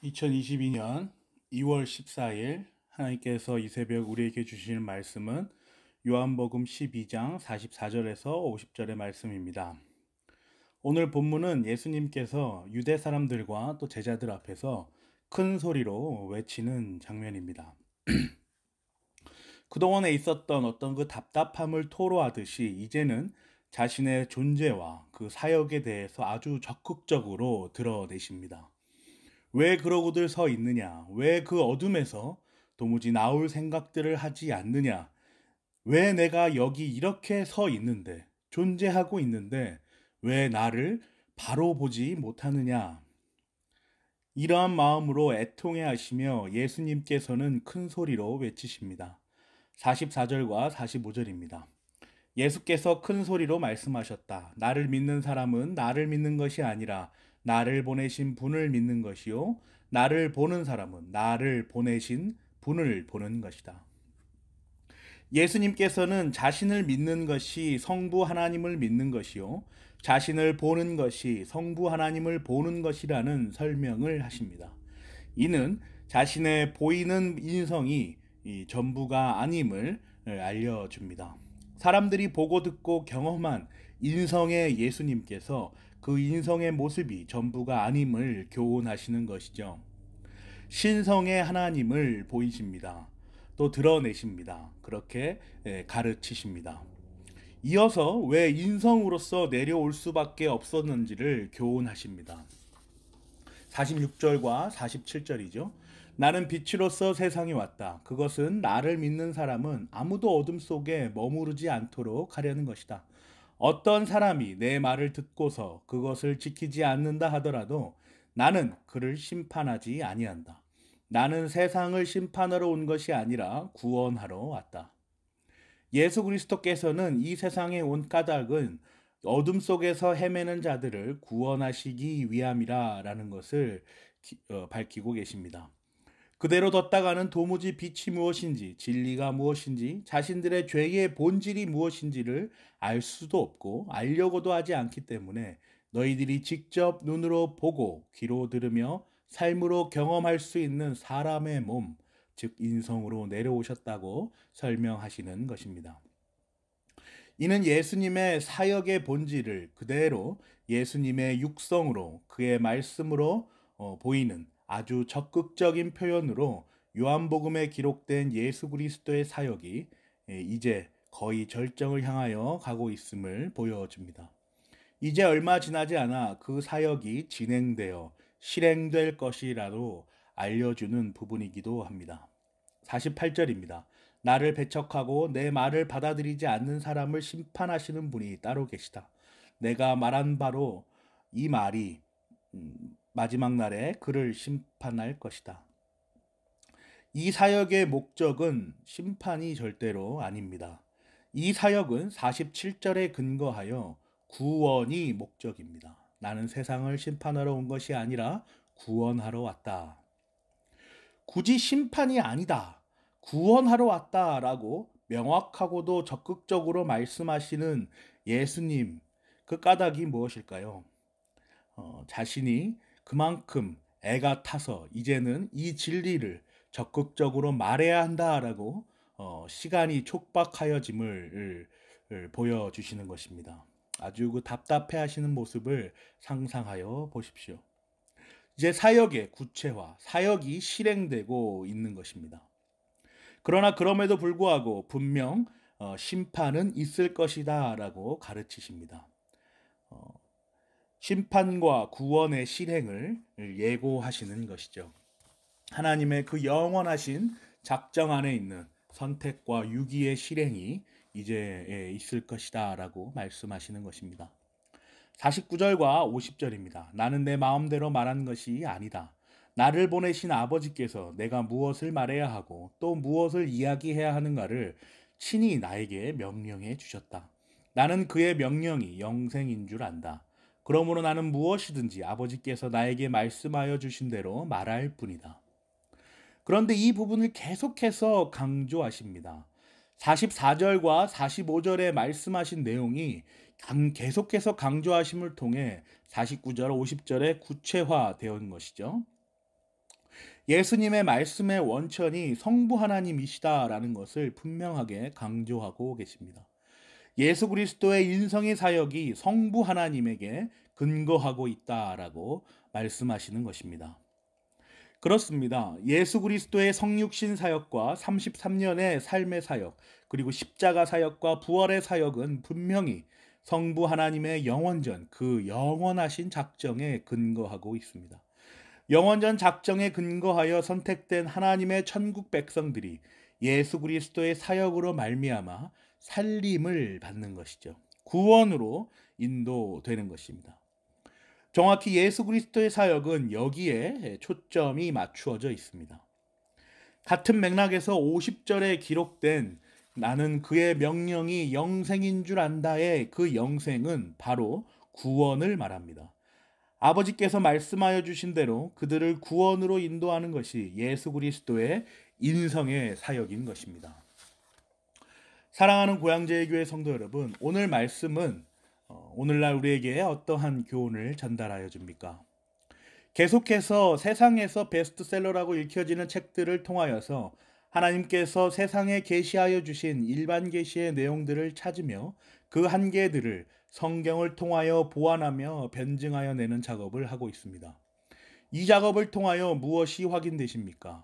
2022년 2월 14일 하나님께서 이 새벽 우리에게 주시는 말씀은 요한복음 12장 44절에서 50절의 말씀입니다. 오늘 본문은 예수님께서 유대 사람들과 또 제자들 앞에서 큰 소리로 외치는 장면입니다. 그동안에 있었던 어떤 그 답답함을 토로하듯이 이제는 자신의 존재와 그 사역에 대해서 아주 적극적으로 드러내십니다. 왜 그러고들 서 있느냐? 왜 그 어둠에서 도무지 나올 생각들을 하지 않느냐? 왜 내가 여기 이렇게 서 있는데, 존재하고 있는데, 왜 나를 바로 보지 못하느냐? 이러한 마음으로 애통해 하시며 예수님께서는 큰 소리로 외치십니다. 44절과 45절입니다. 예수께서 큰 소리로 말씀하셨다. 나를 믿는 사람은 나를 믿는 것이 아니라 나를 보내신 분을 믿는 것이요. 나를 보는 사람은 나를 보내신 분을 보는 것이다. 예수님께서는 자신을 믿는 것이 성부 하나님을 믿는 것이요. 자신을 보는 것이 성부 하나님을 보는 것이라는 설명을 하십니다. 이는 자신의 보이는 인성이 전부가 아님을 알려줍니다. 사람들이 보고 듣고 경험한 인성의 예수님께서 그 인성의 모습이 전부가 아님을 교훈하시는 것이죠. 신성의 하나님을 보이십니다. 또 드러내십니다. 그렇게 가르치십니다. 이어서 왜 인성으로서 내려올 수밖에 없었는지를 교훈하십니다. 46절과 47절이죠. 나는 빛으로서 세상에 왔다. 그것은 나를 믿는 사람은 아무도 어둠 속에 머무르지 않도록 하려는 것이다. 어떤 사람이 내 말을 듣고서 그것을 지키지 않는다 하더라도 나는 그를 심판하지 아니한다. 나는 세상을 심판하러 온 것이 아니라 구원하러 왔다. 예수 그리스도께서는 이 세상에 온 까닭은 어둠 속에서 헤매는 자들을 구원하시기 위함이라는 것을 밝히고 계십니다. 그대로 뒀다가는 도무지 빛이 무엇인지, 진리가 무엇인지, 자신들의 죄의 본질이 무엇인지를 알 수도 없고 알려고도 하지 않기 때문에 너희들이 직접 눈으로 보고 귀로 들으며 삶으로 경험할 수 있는 사람의 몸, 즉 인성으로 내려오셨다고 설명하시는 것입니다. 이는 예수님의 사역의 본질을 그대로 예수님의 육성으로 그의 말씀으로 보이는 아주 적극적인 표현으로 요한복음에 기록된 예수 그리스도의 사역이 이제 거의 절정을 향하여 가고 있음을 보여줍니다. 이제 얼마 지나지 않아 그 사역이 진행되어 실행될 것이라도 알려주는 부분이기도 합니다. 48절입니다. 나를 배척하고 내 말을 받아들이지 않는 사람을 심판하시는 분이 따로 계시다. 내가 말한 바로 이 말이 마지막 날에 그를 심판할 것이다. 이 사역의 목적은 심판이 절대로 아닙니다. 이 사역은 47절에 근거하여 구원이 목적입니다. 나는 세상을 심판하러 온 것이 아니라 구원하러 왔다. 굳이 심판이 아니다. 구원하러 왔다라고 명확하고도 적극적으로 말씀하시는 예수님, 그 까닭이 무엇일까요? 자신이 그만큼 애가 타서 이제는 이 진리를 적극적으로 말해야 한다라고 시간이 촉박하여짐을 보여주시는 것입니다. 아주 그 답답해 하시는 모습을 상상하여 보십시오. 이제 사역의 구체화, 사역이 실행되고 있는 것입니다. 그러나 그럼에도 불구하고 분명 심판은 있을 것이다 라고 가르치십니다. 심판과 구원의 실행을 예고하시는 것이죠. 하나님의 그 영원하신 작정 안에 있는 선택과 유기의 실행이 이제 있을 것이다 라고 말씀하시는 것입니다. 49절과 50절입니다. 나는 내 마음대로 말한 것이 아니다. 나를 보내신 아버지께서 내가 무엇을 말해야 하고 또 무엇을 이야기해야 하는가를 친히 나에게 명령해 주셨다. 나는 그의 명령이 영생인 줄 안다. 그러므로 나는 무엇이든지 아버지께서 나에게 말씀하여 주신 대로 말할 뿐이다. 그런데 이 부분을 계속해서 강조하십니다. 44절과 45절에 말씀하신 내용이 계속해서 강조하심을 통해 49절, 50절에 구체화되어 있는 것이죠. 예수님의 말씀의 원천이 성부 하나님이시다라는 것을 분명하게 강조하고 계십니다. 예수 그리스도의 인성의 사역이 성부 하나님에게 근거하고 있다라고 말씀하시는 것입니다. 그렇습니다. 예수 그리스도의 성육신 사역과 33년의 삶의 사역, 그리고 십자가 사역과 부활의 사역은 분명히 성부 하나님의 영원전, 그 영원하신 작정에 근거하고 있습니다. 영원전 작정에 근거하여 선택된 하나님의 천국 백성들이 예수 그리스도의 사역으로 말미암아 살림을 받는 것이죠. 구원으로 인도되는 것입니다. 정확히 예수 그리스도의 사역은 여기에 초점이 맞추어져 있습니다. 같은 맥락에서 50절에 기록된 나는 그의 명령이 영생인 줄 안다의 그 영생은 바로 구원을 말합니다. 아버지께서 말씀하여 주신 대로 그들을 구원으로 인도하는 것이 예수 그리스도의 인성의 사역인 것입니다. 사랑하는 고향제일교회 성도 여러분, 오늘 말씀은 오늘날 우리에게 어떠한 교훈을 전달하여 줍니까? 계속해서 세상에서 베스트셀러라고 읽혀지는 책들을 통하여서 하나님께서 세상에 계시하여 주신 일반 계시의 내용들을 찾으며 그 한계들을 성경을 통하여 보완하며 변증하여 내는 작업을 하고 있습니다. 이 작업을 통하여 무엇이 확인되십니까?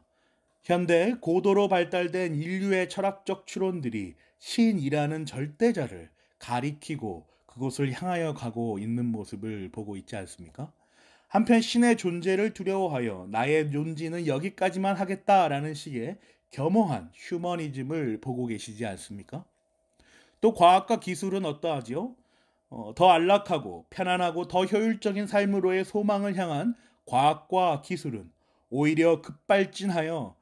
현대 고도로 발달된 인류의 철학적 추론들이 신이라는 절대자를 가리키고 그곳을 향하여 가고 있는 모습을 보고 있지 않습니까? 한편 신의 존재를 두려워하여 나의 존재는 여기까지만 하겠다라는 식의 겸허한 휴머니즘을 보고 계시지 않습니까? 또 과학과 기술은 어떠하지요? 더 안락하고 편안하고 더 효율적인 삶으로의 소망을 향한 과학과 기술은 오히려 급발진하여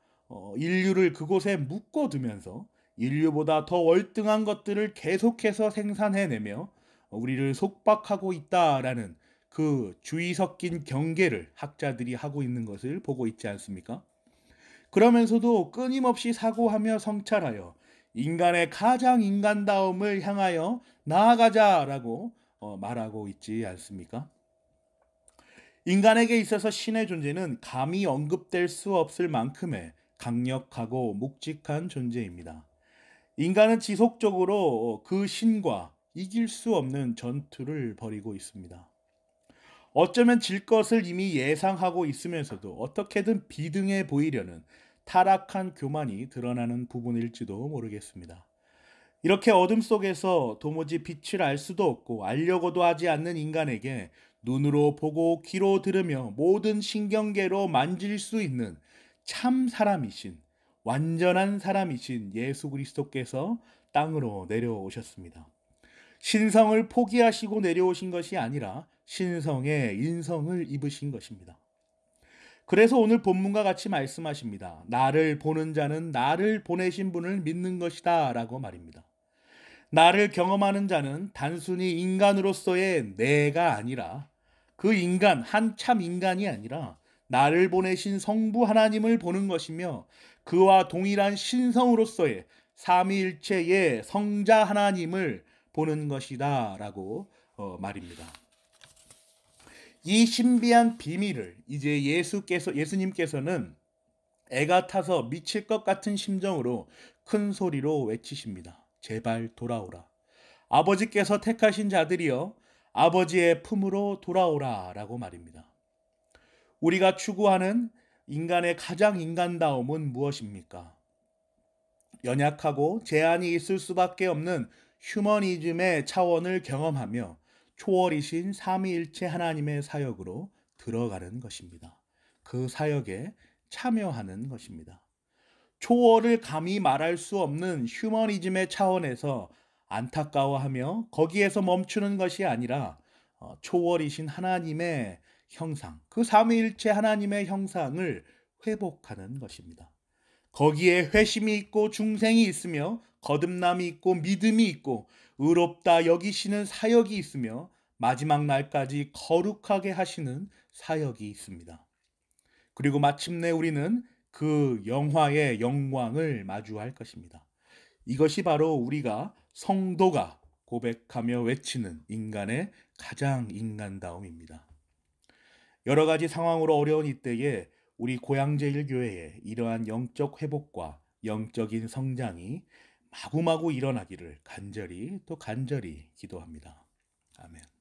인류를 그곳에 묶어두면서 인류보다 더 월등한 것들을 계속해서 생산해내며 우리를 속박하고 있다라는 그 주의 섞인 경계를 학자들이 하고 있는 것을 보고 있지 않습니까? 그러면서도 끊임없이 사고하며 성찰하여 인간의 가장 인간다움을 향하여 나아가자라고 말하고 있지 않습니까? 인간에게 있어서 신의 존재는 감히 언급될 수 없을 만큼의 강력하고 묵직한 존재입니다. 인간은 지속적으로 그 신과 이길 수 없는 전투를 벌이고 있습니다. 어쩌면 질 것을 이미 예상하고 있으면서도 어떻게든 비등해 보이려는 타락한 교만이 드러나는 부분일지도 모르겠습니다. 이렇게 어둠 속에서 도무지 빛을 알 수도 없고 알려고도 하지 않는 인간에게 눈으로 보고 귀로 들으며 모든 신경계로 만질 수 있는 참 사람이신, 완전한 사람이신 예수 그리스도께서 땅으로 내려오셨습니다. 신성을 포기하시고 내려오신 것이 아니라 신성의 인성을 입으신 것입니다. 그래서 오늘 본문과 같이 말씀하십니다. 나를 보는 자는 나를 보내신 분을 믿는 것이다 라고 말입니다. 나를 경험하는 자는 단순히 인간으로서의 내가 아니라 그 인간, 한참 인간이 아니라 나를 보내신 성부 하나님을 보는 것이며 그와 동일한 신성으로서의 삼위일체의 성자 하나님을 보는 것이다 라고 말입니다. 이 신비한 비밀을 이제 예수님께서는 애가 타서 미칠 것 같은 심정으로 큰 소리로 외치십니다. 제발 돌아오라. 아버지께서 택하신 자들이여 아버지의 품으로 돌아오라 라고 말입니다. 우리가 추구하는 인간의 가장 인간다움은 무엇입니까? 연약하고 제한이 있을 수밖에 없는 휴머니즘의 차원을 경험하며 초월이신 삼위일체 하나님의 사역으로 들어가는 것입니다. 그 사역에 참여하는 것입니다. 초월을 감히 말할 수 없는 휴머니즘의 차원에서 안타까워하며 거기에서 멈추는 것이 아니라 초월이신 하나님의 형상, 그 삼위일체 하나님의 형상을 회복하는 것입니다. 거기에 회심이 있고 중생이 있으며 거듭남이 있고 믿음이 있고 의롭다 여기시는 사역이 있으며 마지막 날까지 거룩하게 하시는 사역이 있습니다. 그리고 마침내 우리는 그 영화의 영광을 마주할 것입니다. 이것이 바로 우리가 성도가 고백하며 외치는 인간의 가장 인간다움입니다. 여러 가지 상황으로 어려운 이때에 우리 고향제일교회의 이러한 영적 회복과 영적인 성장이 마구마구 일어나기를 간절히 또 간절히 기도합니다. 아멘.